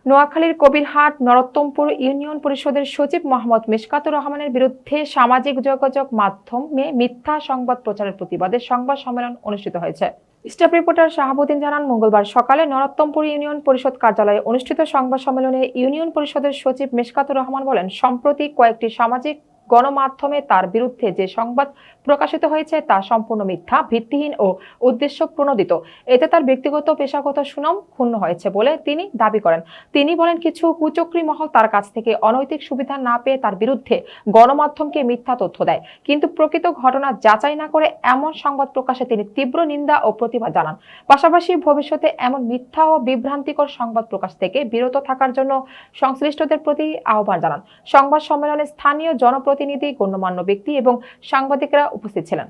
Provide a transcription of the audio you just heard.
নোয়াখালীর কবিরহাট নরোত্তমপুর ইউনিয়ন পরিষদের সচিব মোহাম্মদ মিশকাতুর রহমানের বিরুদ্ধে সামাজিক যোগাযোগ মাধ্যমে মিথ্যা সংবাদ প্রচারের প্রতিবাদে সংবাদ সম্মেলন অনুষ্ঠিত হয়েছে। স্টাফ রিপোর্টার শাহাবুদ্দিন জানান, মঙ্গলবার সকালে নরোত্তমপুর ইউনিয়ন পরিষদ কার্যালয়ে অনুষ্ঠিত সংবাদ সম্মেলনে ইউনিয়ন পরিষদের সচিব মিশকাতুর রহমান বলেন, সম্প্রতি কয়েকটি সামাজিক গণমাধ্যমে তার বিরুদ্ধে যে সংবাদ প্রকাশিত হয়েছে তা সম্পূর্ণ মিথ্যা, ভিত্তিহীন ও উদ্দেশ্য প্রণোদিত। এতে তার ব্যক্তিগত পেশাগত সুনাম ক্ষুণ্ণ হয়েছে বলে তিনি দাবি করেন। তিনি বলেন, কিছু কুচক্রী মহল তার কাছ থেকে অনৈতিক সুবিধা না পেয়ে তার বিরুদ্ধে গণমাধ্যমকে মিথ্যা তথ্য দেয়, কিন্তু প্রকৃত ঘটনা যাচাই না করে এমন সংবাদ প্রকাশে তিনি তীব্র নিন্দা ও প্রতিবাদ জানান। পাশাপাশি ভবিষ্যতে এমন মিথ্যা ও বিভ্রান্তিকর সংবাদ প্রকাশ থেকে বিরত থাকার জন্য সংশ্লিষ্টদের প্রতি আহ্বান জানান। সংবাদ সম্মেলনে স্থানীয় জনপ্রতিনিধি, গণ্যমান্য ব্যক্তি এবং সাংবাদিকরা উপস্থিত ছিলেন।